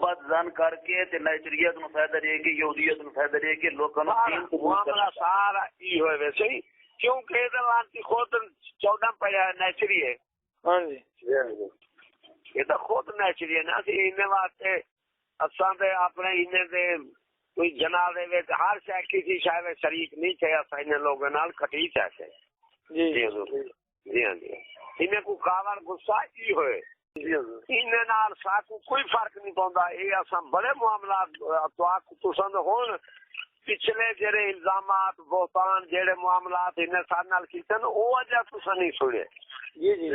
بد زن کر کے تے نائجریت نو فائدہ دے کے یہودیت نو فائدہ دے کے لوکاں نو دین قبول کرنا سارا ای ہوئے ویسے ہی کیونکہ ادھر خود 14 پڑھا نیچری ہے. ہاں جی یہ تو خود نیچری ہے نا. اسی واسطے اساں تے اپنے انہیں دے کوئی جناب دے وچ ہر شے کسی شے وچ شریک نہیں تھے. اساں انہیں لوگوں نال کھٹی چاہتے جی جی ہاں جی. انہیں کو کاوار غصہ ای ہوئے انہیں نال ساکو کوئی فرق نہیں پوندا. یہ اساں بڑے معاملات تساں ہون پچھلے جڑے الزامات بہتان جڑے معاملات انہیں سارے نال کیتے نا او اجا تساں نہیں سنے. جی جی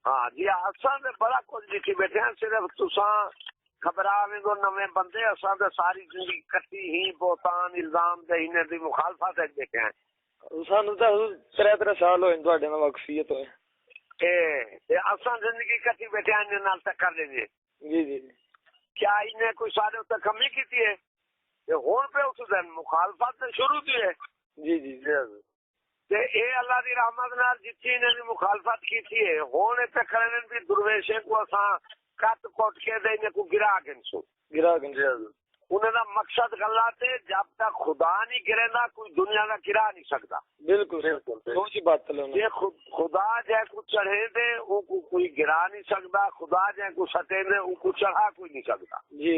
ہاں جی اساں تے بڑا کچھ لکھی بیٹھے ہیں. صرف تساں خبراویں دو نویں بندے اساں تے ساری زندگی کٹی ہی بہتان الزام تے انہیں دی مخالفت وچ بیٹھے ہیں. سانو تا 3 سال ہوئے تواڈے نال واقفیت ہوئے تے اساں زندگی کٹی بیٹھے ہیں انہیں نال ٹکر دیں گے. جی جی کیا انہیں کوئی سارے اتنے کمی کی ہے ہون پہ اس دن مخالفت شروع کی ہے. جی جی تے اے اللہ دی رحمت نال جتنی انہیں دی مخالفت کی ہے ہون تے کرنے بھی درویشے کو اساں کٹ کوٹ کے دے انہیں کو گرا گنسو انہیں دا مقصد غلط ہے. جب تک خدا نہیں گرے گا کوئی دنیا کا گرا نہیں سکتا. بالکل سوچ بات یہ خدا جے کو چڑھے دے او کو کوئی گرا نہیں سکتا. خدا جے کو سٹے دے او کو چڑھا کوئی نہیں سکتا. جی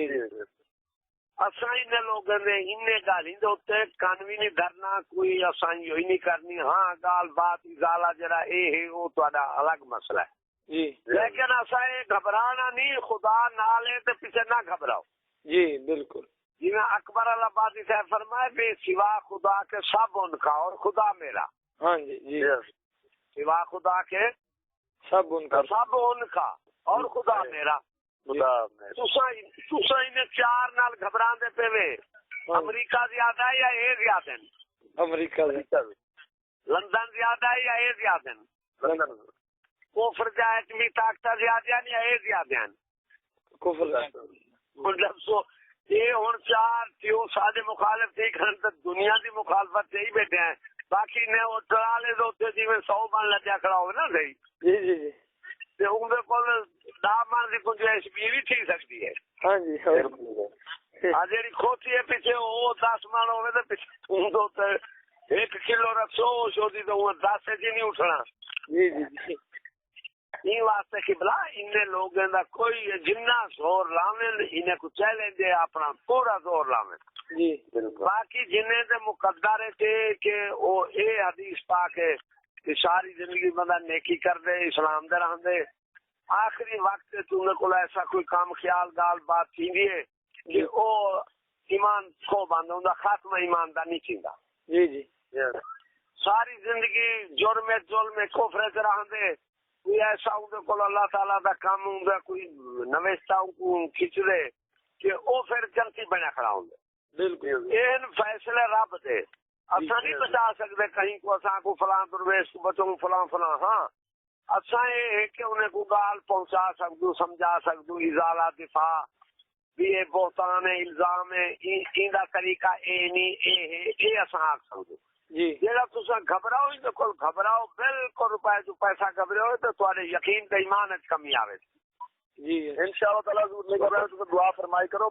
اساں انہیں لوگوں نے انہیں گالی دے اوتے کان بھی نہیں دھرنا کوئی. اساں یہی نہیں کرنی. ہاں گال بات ازالہ جڑا اے ہے او تہاڈا الگ مسئلہ ہے جی لیکن اساں گھبرانا نہیں. خدا نال ہے تے پیچھے نہ گھبراؤ. جی بالکل جی میں اکبر آبادی صاحب فرمائے بے سوا خدا کے سب ان کا اور خدا میرا. ہاں جی جی سوا خدا کے سب ان کا اور خدا میرا. تساں انہیں 4 نال گھبران دے پے وے. امریکہ زیادہ ہے یا اے زیادہ ہیں؟ امریکہ لندن زیادہ ہے یا اے زیادہ ہیں؟ کفر جائے بھی طاقت زیادہ ہیں یا اے زیادہ ہیں؟ کفر مطلب سو یہ ہوں 4 کیوں سارے مخالف ٹھیک ہیں تو دنیا کی مخالفت سے ہی بیٹھے ہیں. باقی نے وہ ٹرالے دے جی 100 من لگیا کھڑا ہوگا نا صحیح. جی جی جی اندر کو 10 من کی گنجائش بھی تھی سکتی ہے. ہاں جی جی کھوتی ہے پیچھے وہ 10 من ہوگا تو پیچھے 1 کلو رکھو شوتی تو 10 جی نہیں اٹھنا. جی جی جی این واسطے کہ بلا انہیں لوگوں کا کوئی جنہ زور لاویں انہیں کو چیلنج ہے اپنا پورا زور لاویں. جی باقی جنہیں دے مقدر تھے کہ وہ اے حدیث پاک ہے کہ ساری زندگی بندہ نیکی کر دے اسلام دے رہن دے آخری وقت تم کو ایسا کوئی کام خیال گال بات تھی ہے کہ وہ ایمان کو بند ہوں خاتمہ ایمان دا نہیں چیندا. جی جی ساری زندگی جرم ظلم کفر سے رہن دے کوئی ایسا ہوں کو اللہ تعالیٰ دا کام ہوں کوئی نویستا کو کھچ دے کہ وہ پھر جنتی بنا کھڑا ہوں. بالکل این فیصلے رب دے. اساں نہیں بچا سکتے کہیں کو اساں کو فلاں درویش کو بچوں فلاں فلاں. ہاں اساں یہ ہے کہ انہیں کو گال پہنچا سکدو سمجھا سکدو ازالہ دفاع بھی یہ بہتان ہے الزام ہے این دا طریقہ اے نہیں اے ہے اے اساں آکھ سکدو. جی جیڑا تساں گھبراؤ تو کول گھبراؤ بالکل روپے جو پیسہ گھبراؤ تو تواڈے یقین تے ایمان وچ کمی آوے. جی انشاءاللہ تعالی حضور نے کہا تو دعا فرمائی کرو.